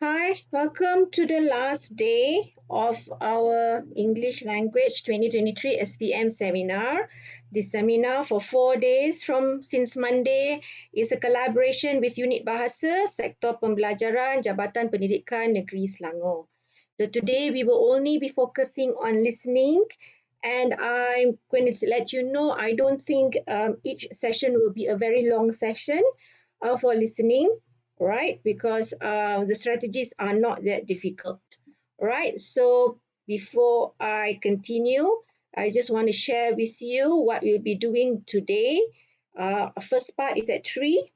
Hi, welcome to the last day of our English Language 2023 SPM seminar. This seminar for 4 days since Monday is a collaboration with Unit Bahasa, Sektor Pembelajaran, Jabatan Pendidikan Negeri Selangor. So today we will only be focusing on listening, and I'm going to let you know I don't think each session will be a very long session for listening, right? Because the strategies are not that difficult, right? So before I continue, I just want to share with you what we'll be doing today. First part is at 3,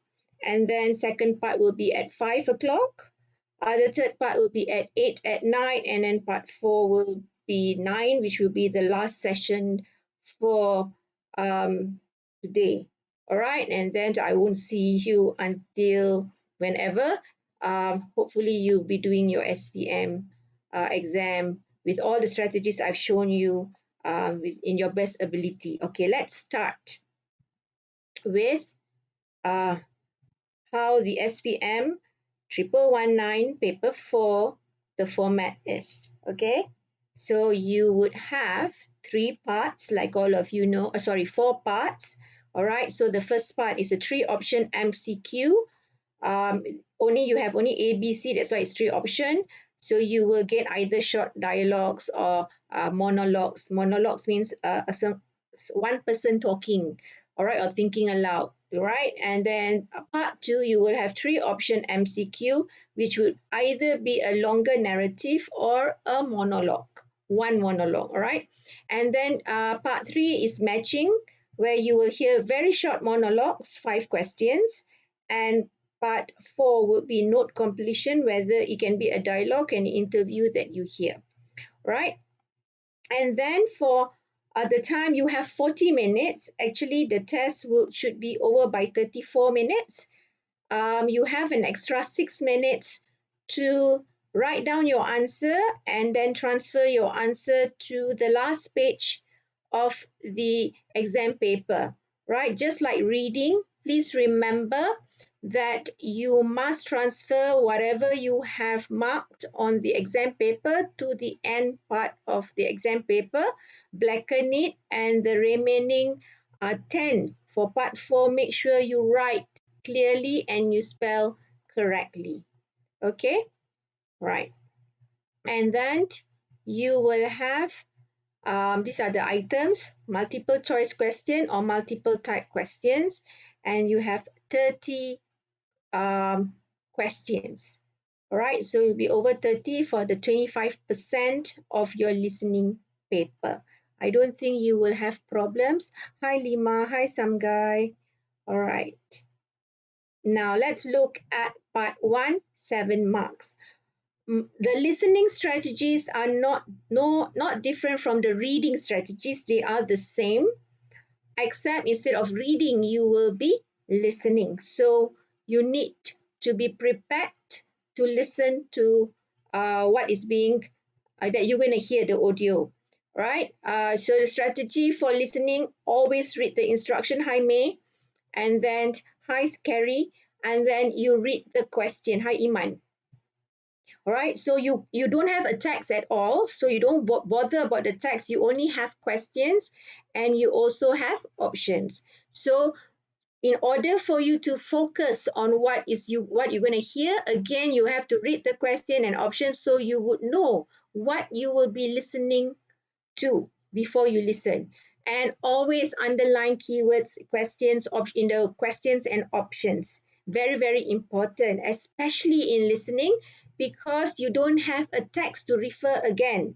and then second part will be at 5 o'clock. The third part will be at 8 at night, and then part 4 will be 9, which will be the last session for today. All right, and then I won't see you until whenever. Hopefully, you'll be doing your SPM exam with all the strategies I've shown you in your best ability. Okay, let's start with uh, how the SPM 1119 paper 4, the format is. Okay, so you would have 3 parts, like all of you know, 4 parts. All right, so the first part is a 3-option MCQ. You have only A, B, C, that's why it's 3 option. So you will get either short dialogues or monologues. Monologues means one person talking, all right, or thinking aloud, right? And then part 2, you will have 3-option MCQ, which would either be a longer narrative or a monologue, one monologue, all right? And then part 3 is matching, where you will hear very short monologues, 5 questions, and part 4 will be note completion, whether it can be a dialogue and interview that you hear, right? And then for the time, you have 40 minutes. Actually, the test should be over by 34 minutes. You have an extra 6 minutes to write down your answer and then transfer your answer to the last page of the exam paper, right? Just like reading, please remember that you must transfer whatever you have marked on the exam paper to the end part of the exam paper, blacken it, and the remaining 10 for part 4, make sure you write clearly and you spell correctly. Okay, right. And then you will have these are the items: multiple choice question or multiple type questions, and you have 30 questions. All right, so you'll be over 30 for the 25% of your listening paper. I don't think you will have problems. Hi Lima, hi Samgai. All right. Now let's look at part 1, 7 marks. The listening strategies are not different from the reading strategies. They are the same, except instead of reading, you will be listening. So you need to be prepared to listen to what is being that you're going to hear the audio, right? So the strategy for listening: always read the instruction. Hi May, and then hi Carrie, and then you read the question. Hi Iman. All right, so you don't have a text at all, so you don't bother about the text. You only have questions, and you also have options. So in order for you to focus on what you're going to hear, again you have to read the question and options, so you would know what you will be listening to before you listen. And always underline keywords, questions in the questions and options. Very, very important, especially in listening, because you don't have a text to refer again.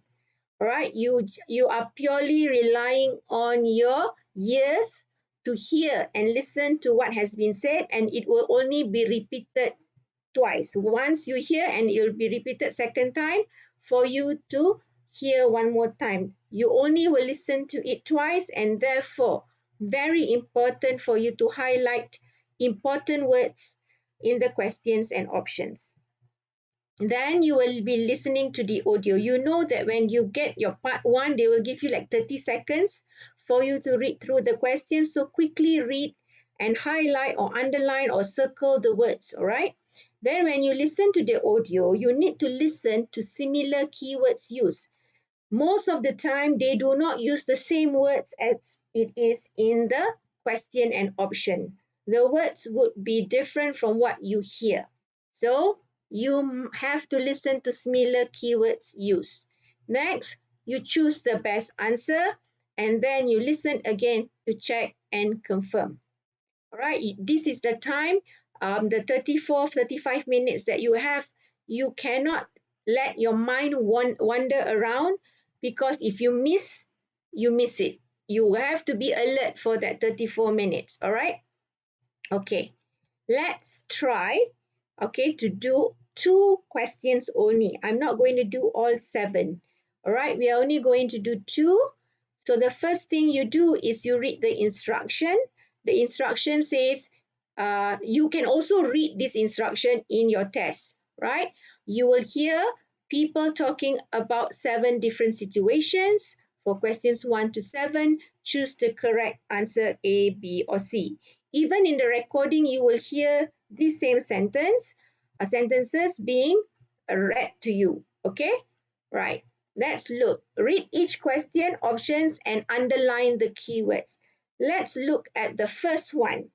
All right, you are purely relying on your ears to hear and listen to what has been said, and it will only be repeated twice. Once you hear, and it will be repeated second time for you to hear one more time. You only will listen to it twice, and therefore very important for you to highlight important words in the questions and options. Then you will be listening to the audio. You know that when you get your part 1, they will give you like 30 seconds for you to read through the questions. So quickly read and highlight or underline or circle the words, all right? Then when you listen to the audio, you need to listen to similar keywords used. Most of the time, they do not use the same words as it is in the question and option. The words would be different from what you hear. So you have to listen to similar keywords used. Next, you choose the best answer and then you listen again to check and confirm. All right, this is the time, the 35 minutes that you have. You cannot let your mind wander around, because if you miss, you miss it. You have to be alert for that 34 minutes. All right. Okay, let's try, okay, to do 2 questions only. I'm not going to do all 7. All right, we are only going to do 2. So the first thing you do is you read the instruction. The instruction says, you can also read this instruction in your test, right? You will hear people talking about 7 different situations. For questions 1 to 7, choose the correct answer A, B, or C. Even in the recording, you will hear this same sentences being read to you. Okay, right. Let's look. Read each question, options, and underline the keywords. Let's look at the first one.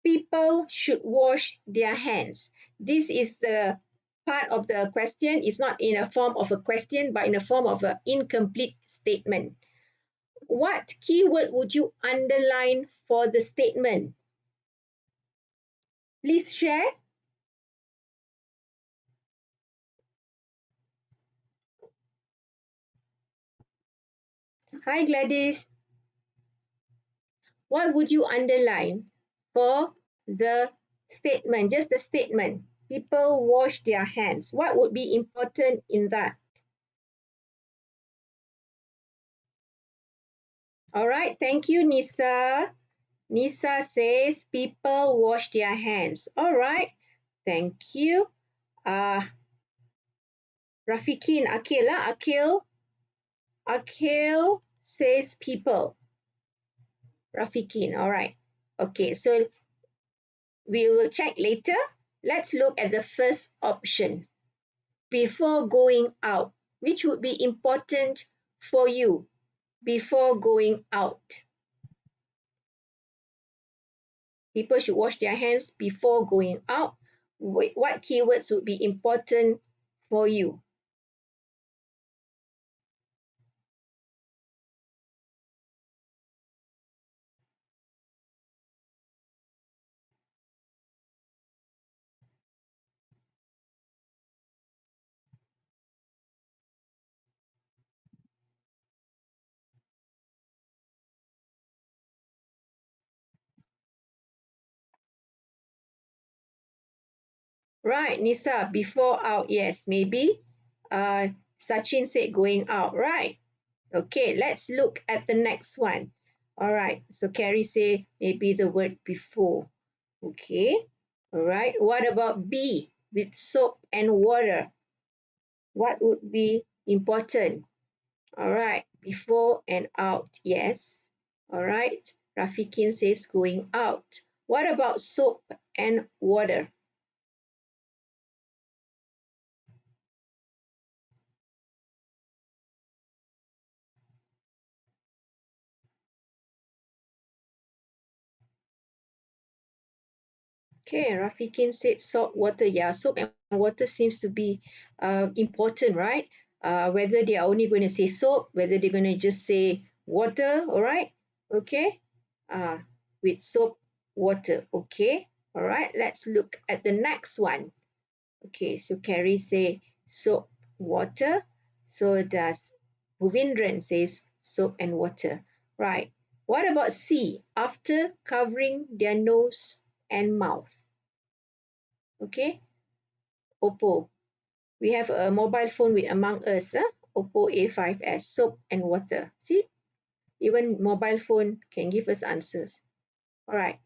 People should wash their hands. This is the part of the question. It's not in a form of a question, but in a form of an incomplete statement. What keyword would you underline for the statement? Please share. Hi Gladys. What would you underline for the statement? Just the statement. People wash their hands. What would be important in that? All right. Thank you, Nisa. Nisa says people wash their hands. All right. Thank you. Rafikin, Akil says people. Rafikin. All right. Okay. So we will check later. Let's look at the first option. Before going out, which would be important for you before going out? People should wash their hands before going out. What keywords would be important for you? Right, Nisa, before out, yes, maybe. Sachin said going out, right? Okay, let's look at the next one. All right, so Carrie said maybe the word before. Okay, all right. What about B, with soap and water? What would be important? All right, before and out, yes. All right, Rafikin says going out. What about soap and water? Okay, Rafikin said salt water. Yeah, soap and water seems to be important, right? Whether they are only going to say soap, whether they're going to just say water, all right? Okay, uh, with soap, water, okay? All right, let's look at the next one. Okay, so Carrie say soap, water. So does Bhuvendran says soap and water. Right. What about C? After covering their nose and mouth. Okay, Oppo. We have a mobile phone with Among Us, Oppo A5s, soap and water. See, even mobile phone can give us answers. All right.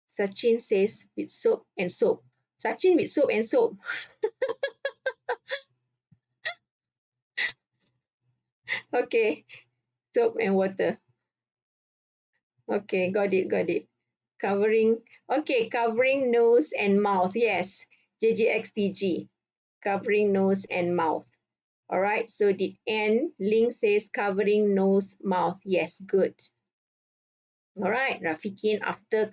Sachin says with soap and soap. Sachin with soap and soap. Okay, soap and water. Okay, got it, got it. Covering, okay, covering nose and mouth. Yes, JGXTG, covering nose and mouth. All right, so the N, Ling says covering nose, mouth. Yes, good. All right, Rafikin, after,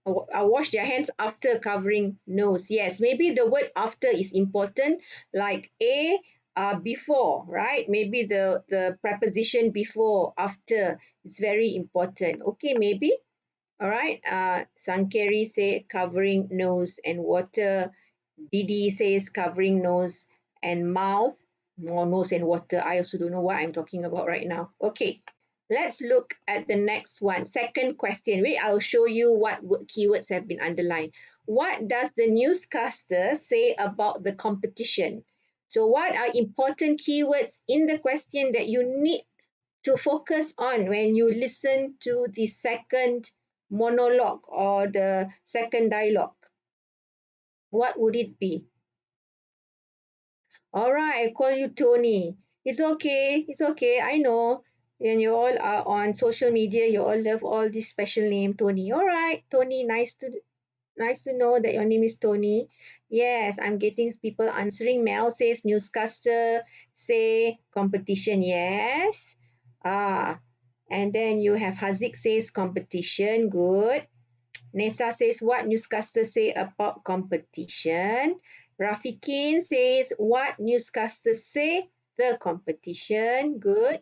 wash their hands after covering nose. Yes, maybe the word after is important, like A, before, right? Maybe the preposition before, after, is very important. Okay, maybe. All right, Sankeri say covering nose and water. Didi says covering nose and mouth. More nose and water. I also don't know what I'm talking about right now. Okay, let's look at the next one. Second question. Wait, I'll show you what keywords have been underlined. What does the newscaster say about the competition? So what are important keywords in the question that you need to focus on when you listen to the second monologue or the second dialogue? What would it be? All right, I call you Tony. It's okay. It's okay. I know. When you all are on social media, you all love all this special name, Tony. All right, Tony. Nice to know that your name is Tony. Yes, I'm getting people answering. Mel says newscaster. Say competition. Yes. And then you have Haziq says competition. Good. Nessa says, what newscaster say about competition? Rafikin says, what newscaster say the competition? Good.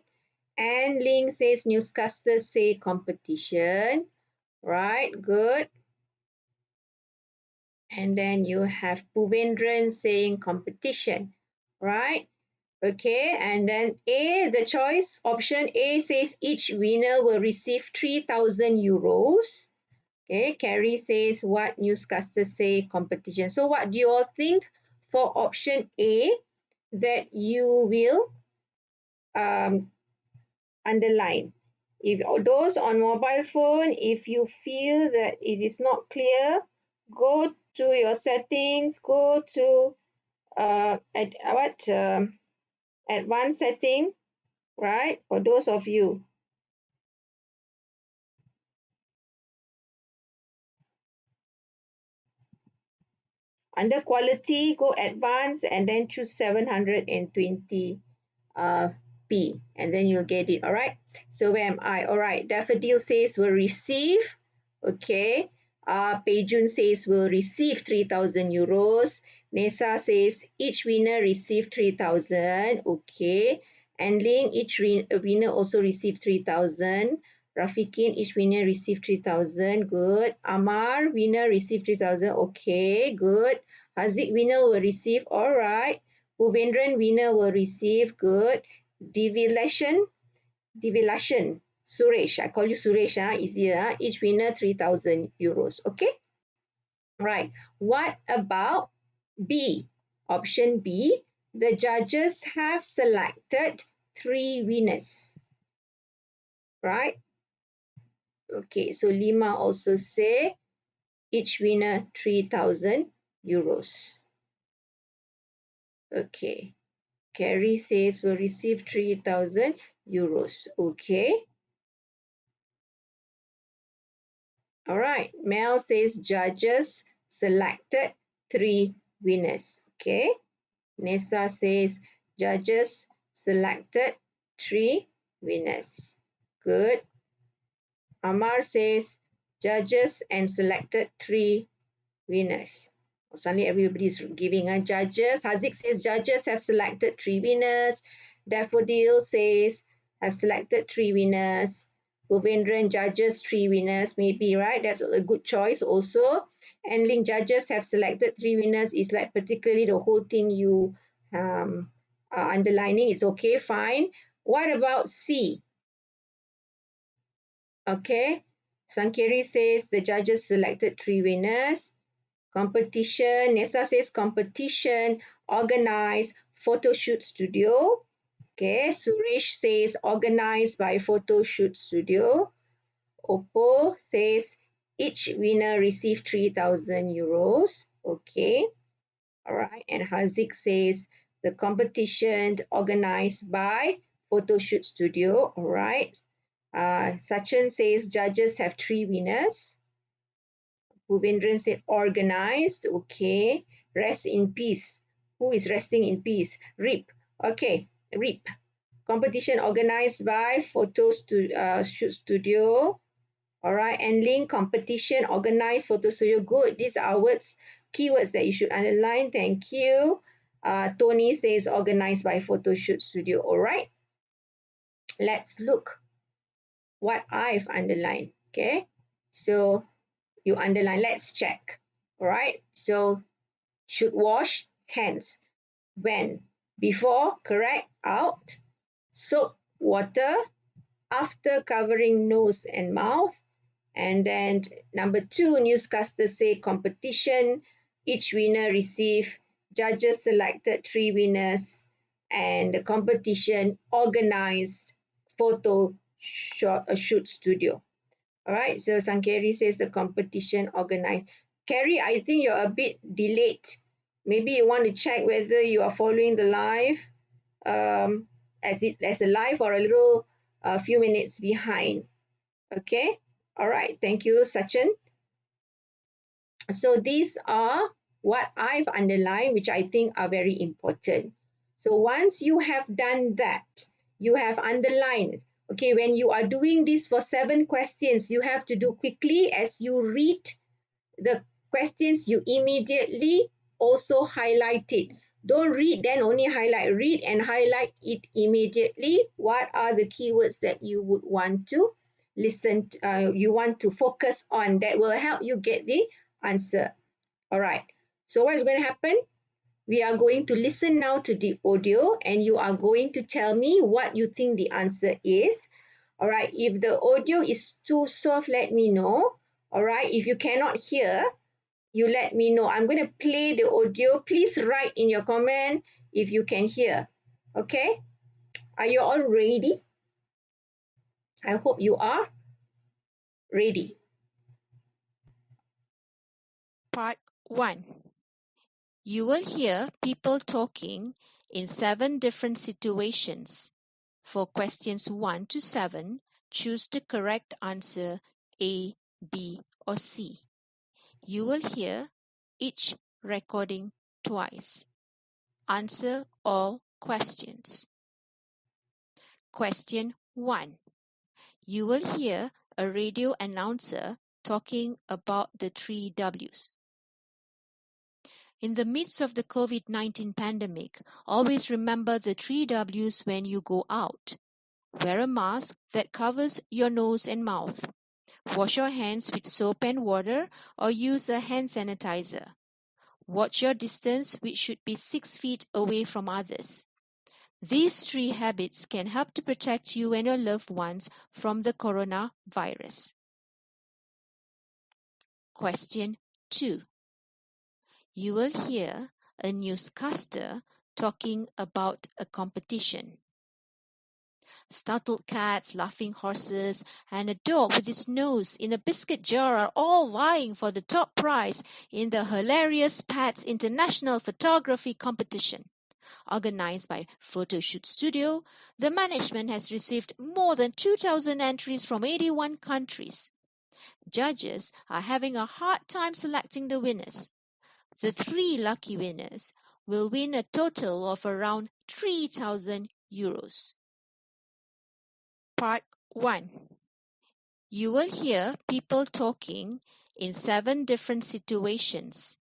And Ling says, newscaster say competition. Right, good. And then you have Puvendran saying competition. Right. Okay, and then A, the choice option A says each winner will receive 3,000 euros. Okay, Carrie says what newscasters say competition. So what do you all think for option A that you will underline? If those on mobile phone, if you feel that it is not clear, go to your settings, go to advanced setting, right? For those of you. Under quality, go advanced and then choose 720 P, and then you'll get it. All right, so where am I? All right, Daffodil says will receive. Okay, Pejun says will receive 3,000 euros. Nessa says each winner receive 3,000. Okay, and Ling, each winner also receive 3,000. Rafikin, each winner receive 3,000. Good. Amar, winner receive 3,000. Okay, good. Haziq, winner will receive. All right. Bhuvendran, winner will receive. Good. Divilashan, Suresh, I call you Suresh, easier. Each winner 3,000 euros. Okay, right. What about B? Option B, the judges have selected 3 winners. Right? Okay, so Lima also say each winner 3,000 euros. Okay. Carrie says will receive 3,000 euros. Okay. All right, Mel says judges selected 3 winners. Okay, Nessa says judges selected 3 winners. Good. Amar says judges and selected 3 winners. Suddenly everybody is giving judges. Haziq says judges have selected 3 winners. Daffodil says have selected 3 winners. Govendran judges 3 winners, maybe, right? That's a good choice also. And Ling judges have selected 3 winners is like particularly the whole thing you are underlining. It's okay, fine. What about C? Okay. Sankeri says the judges selected 3 winners. Competition, Nessa says competition, organized photo shoot studio. Okay, Suresh says organized by photo shoot studio. Oppo says each winner received 3,000 euros. Okay, all right. And Haziq says the competition organized by photo shoot studio. All right. Sachin says judges have 3 winners. Bhuvendran said organized. Okay. Rest in peace. Who is resting in peace? RIP. Okay. RIP. Competition organized by Shoot Studio. All right. And link competition organized photo studio. Good. These are words, keywords that you should underline. Thank you. Tony says organized by photo shoot studio. All right. Let's look what I've underlined. Okay. So you underline. Let's check. All right. So should wash hands. When? Before, correct, out. Soap, water, after covering nose and mouth. And then number 2, newscasters say competition. Each winner receive. Judges selected 3 winners. And the competition organized photo shoot studio. All right, so Sankeri says the competition organized. Carrie, I think you're a bit delayed. Maybe you want to check whether you are following the live as a live or a little few minutes behind. Okay, all right, thank you, Sachin. So these are what I've underlined, which I think are very important. So once you have done that, you have underlined. Okay, when you are doing this for 7 questions, you have to do quickly as you read the questions, you immediately also highlight it. Don't read, then only highlight. Read and highlight it immediately. What are the keywords that you would want to listen to, you want to focus on that will help you get the answer. All right. So what is going to happen? We are going to listen now to the audio and you are going to tell me what you think the answer is. All right. If the audio is too soft, let me know. All right. If you cannot hear, you let me know. I'm going to play the audio. Please write in your comment if you can hear. Okay. Are you all ready? I hope you are ready. Part 1. You will hear people talking in 7 different situations. For questions 1 to 7, choose the correct answer A, B, or C. You will hear each recording twice. Answer all questions. Question 1. You will hear a radio announcer talking about the 3 W's. In the midst of the COVID-19 pandemic, always remember the 3 W's when you go out. Wear a mask that covers your nose and mouth. Wash your hands with soap and water or use a hand sanitizer. Watch your distance, which should be 6 feet away from others. These 3 habits can help to protect you and your loved ones from the coronavirus. Question 2. You will hear a newscaster talking about a competition. Startled cats, laughing horses, and a dog with its nose in a biscuit jar are all vying for the top prize in the hilarious Pats International Photography Competition. Organized by Photoshoot Studio, the management has received more than 2,000 entries from 81 countries. Judges are having a hard time selecting the winners. The 3 lucky winners will win a total of around 3,000 euros. Part 1. You will hear people talking in 7 different situations.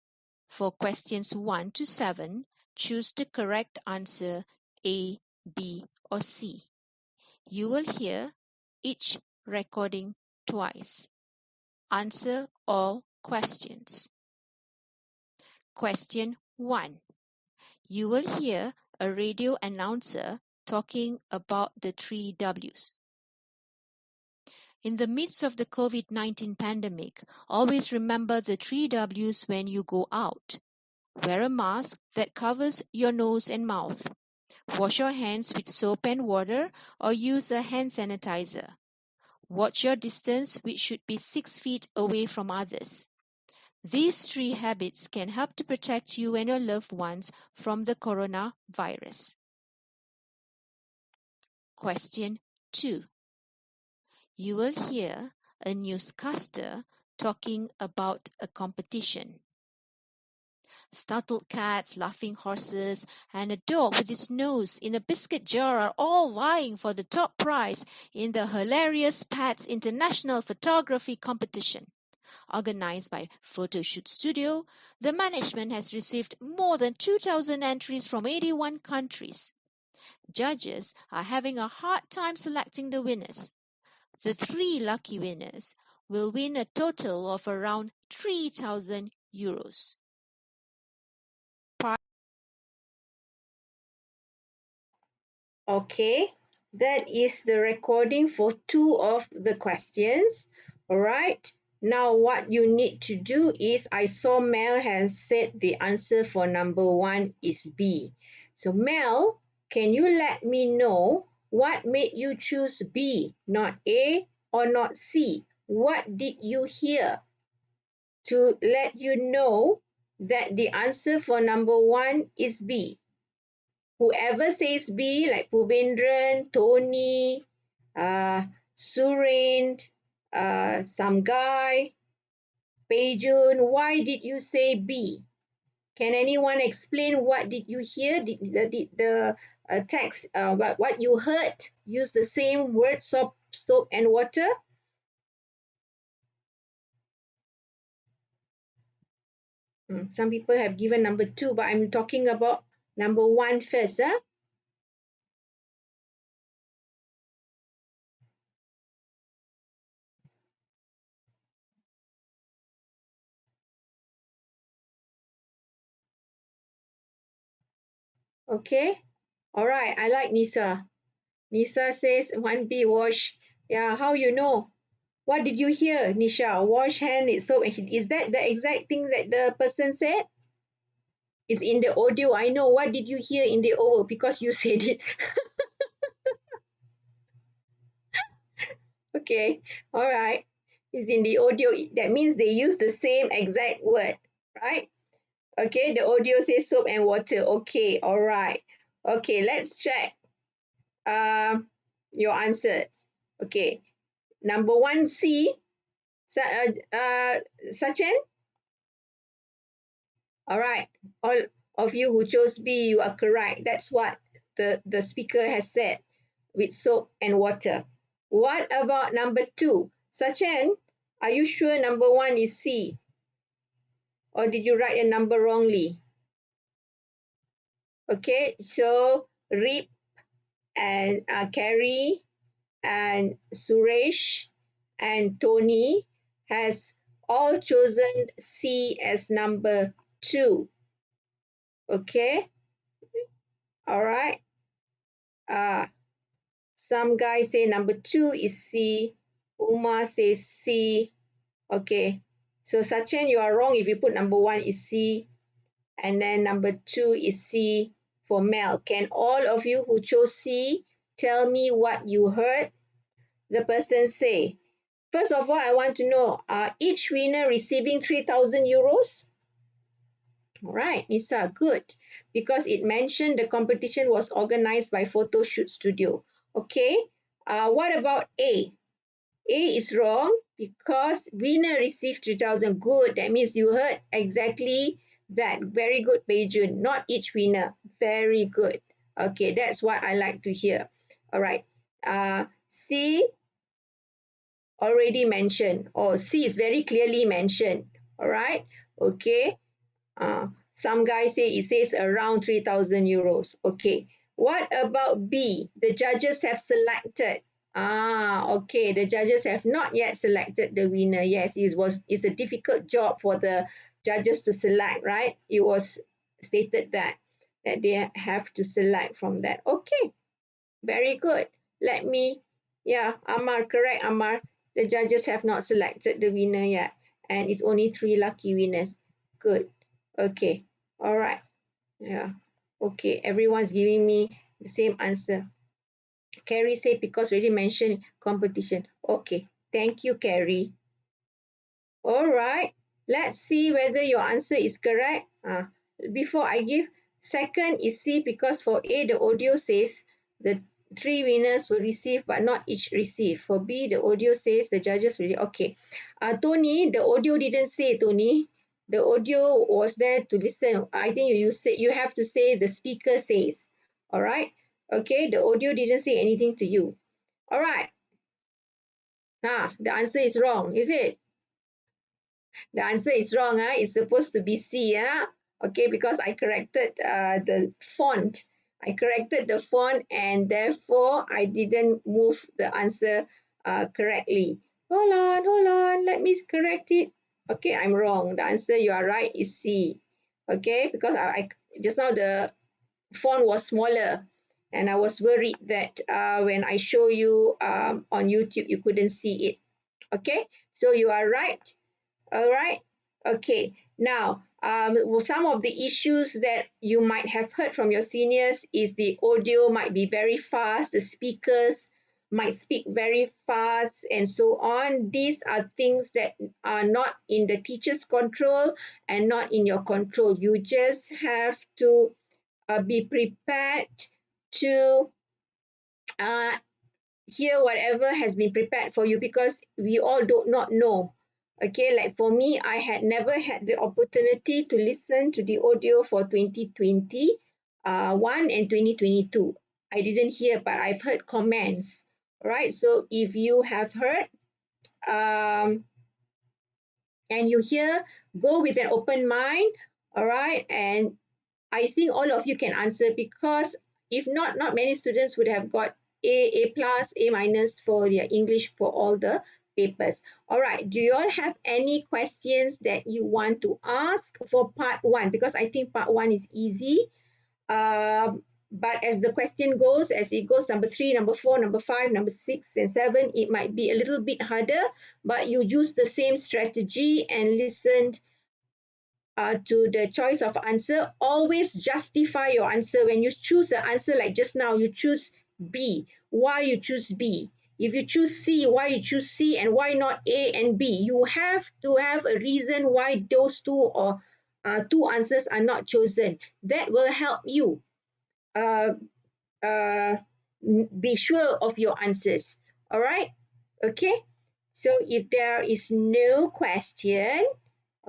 For questions 1 to 7, choose the correct answer A, B, or C. You will hear each recording twice. Answer all questions. Question 1. You will hear a radio announcer talking about the 3 W's. In the midst of the COVID-19 pandemic, always remember the 3 W's when you go out. Wear a mask that covers your nose and mouth. Wash your hands with soap and water or use a hand sanitizer. Watch your distance, which should be 6 feet away from others. These 3 habits can help to protect you and your loved ones from the coronavirus. Question 2. You will hear a newscaster talking about a competition. Startled cats, laughing horses, and a dog with his nose in a biscuit jar are all vying for the top prize in the hilarious Pats International Photography Competition. Organized by Photoshoot Studio, the management has received more than 2,000 entries from 81 countries. Judges are having a hard time selecting the winners. The 3 lucky winners will win a total of around 3,000 euros. Okay, that is the recording for 2 of the questions. All right. Now what you need to do is, I saw Mel has said the answer for number 1 is B. So Mel, can you let me know what made you choose B, not A or not C? What did you hear to let you know that the answer for number 1 is B? Whoever says B, like Pubendran, Tony, Suren, some guy, Pejun, why did you say B? Can anyone explain what did you hear? Did the text, what you heard, use the same word, soap and water? Some people have given number 2, but I'm talking about number 1 first. Huh? Okay. All right. I like Nisa. Nisa says 1B wash. Yeah, how you know? What did you hear, Nisha? Wash hand with soap. Is that the exact thing that the person said? It's in the audio. I know. What did you hear in the audio? Because you said it. Okay. All right. It's in the audio. That means they use the same exact word, right? Okay. The audio says soap and water. Okay. All right. Okay. Let's check your answers. Okay. Number 1C, Sachin. All right. All of you who chose B, you are correct. That's what the speaker has said, with soap and water. What about number 2? Sachin, are you sure number 1 is C? Or did you write a number wrongly? Okay, so Rip and Carrie and Suresh and Tony has all chosen C as number 2. Okay, all right. Some guys say number 2 is C. Uma says C. Okay, so Sachin, you are wrong if you put number 1 is C, and then number 2 is C for Mel. Can all of you who chose C tell me what you heard the person say? First of all, I want to know, are each winner receiving 3,000 euros? All right, Nisa, good. Because it mentioned the competition was organized by Photoshoot Studio. Okay, what about A? A is wrong because winner received 3,000. Good, that means you heard exactly that. Very good, Beijun. Not each winner. Very good. Okay, that's what I like to hear. All right. C already mentioned. Oh, C is very clearly mentioned. All right. Okay. Some guys say it says around 3,000 euros. Okay. What about B? The judges have selected. Okay. The judges have not yet selected the winner. Yes, it's a difficult job for the judges to select, right? It was stated that they have to select from that. Okay. Very good. Amar, correct, Amar. The judges have not selected the winner yet. And it's only 3 lucky winners. Good. Okay. All right. Yeah. Okay. Everyone's giving me the same answer. Carrie said because already mentioned competition. Okay. Thank you, Carrie. All right. Let's see whether your answer is correct. Before I give, second is C because for A, the audio says the Three winners will receive, but not each receive. For B, the audio says the judges will. Okay. Tony, the audio didn't say, Tony. The audio was there to listen. I think you have to say the speaker says. All right. Okay. The audio didn't say anything to you. All right. The answer is wrong, is it? The answer is wrong. It's supposed to be C. Okay, because I corrected the font. I corrected the font and therefore I didn't move the answer correctly. Hold on. Let me correct it. Okay, I'm wrong. The answer you are right is C. Okay, because I just now the font was smaller and I was worried that when I show you on YouTube, you couldn't see it. Okay, so you are right. All right. Okay. Now, some of the issues that you might have heard from your seniors is the audio might be very fast, the speakers might speak very fast, and so on. These are things that are not in the teacher's control and not in your control. You just have to be prepared to uh, hear whatever has been prepared for you because we all do not know. Okay, like for me, I had never had the opportunity to listen to the audio for 2020 one and 2022. I didn't hear, but I've heard comments. All right, so if you have heard um, and you hear, go with an open mind. All right, and I think all of you can answer because if not, not many students would have got A plus, A minus for their English for all the papers. All right, do you all have any questions that you want to ask for part one? Because I think part one is easy. But as the question goes, as it goes, number 3, number 4, number 5, number 6, and 7, it might be a little bit harder, but you use the same strategy and listen to the choice of answer. Always justify your answer. When you choose the answer, like just now, you choose B. Why you choose B? If you choose C, why you choose C and why not A and B? You have to have a reason why those two or two answers are not chosen. That will help you uh, uh, be sure of your answers. All right? Okay? So if there is no question,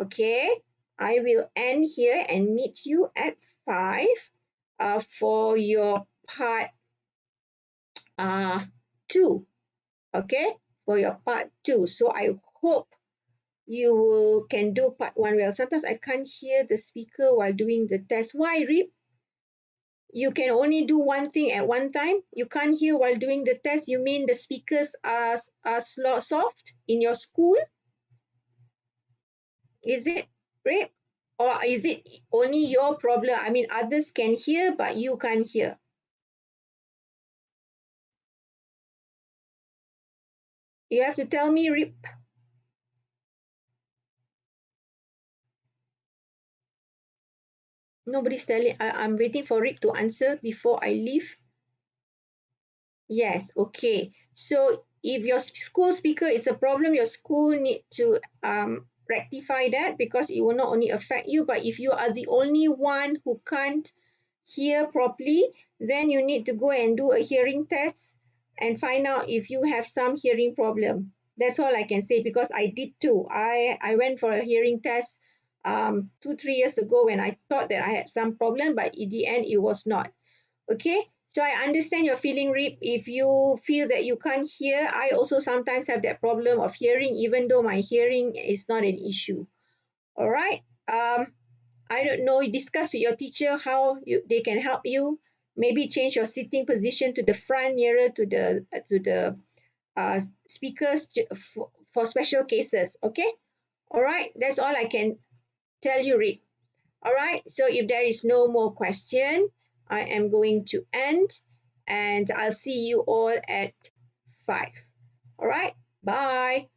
okay, I will end here and meet you at 5 for your part uh, 2. Okay, for your part 2. So I hope you can do part 1 well. Sometimes I can't hear the speaker while doing the test. Why, Rip? You can only do one thing at one time. You can't hear while doing the test. You mean the speakers are soft in your school? Is it, Rip? Or is it only your problem? I mean, others can hear, but you can't hear. You have to tell me, Rip. Nobody's telling. I'm waiting for Rip to answer before I leave. Yes, okay. So if your school speaker is a problem, your school need to rectify that because it will not only affect you, but if you are the only one who can't hear properly, then you need to go and do a hearing test and find out if you have some hearing problem. That's all I can say because I did too. I went for a hearing test 2-3 years ago when I thought that I had some problem, but in the end it was not. Okay, so I understand your feeling, Rip. If you feel that you can't hear, I also sometimes have that problem of hearing, even though my hearing is not an issue. All right. I don't know. Discuss with your teacher how they can help you. Maybe change your sitting position to the front, nearer to the speakers for special cases. Okay. All right. That's all I can tell you, Rip. All right, so if there is no more question, I am going to end and I'll see you all at 5. All right, bye.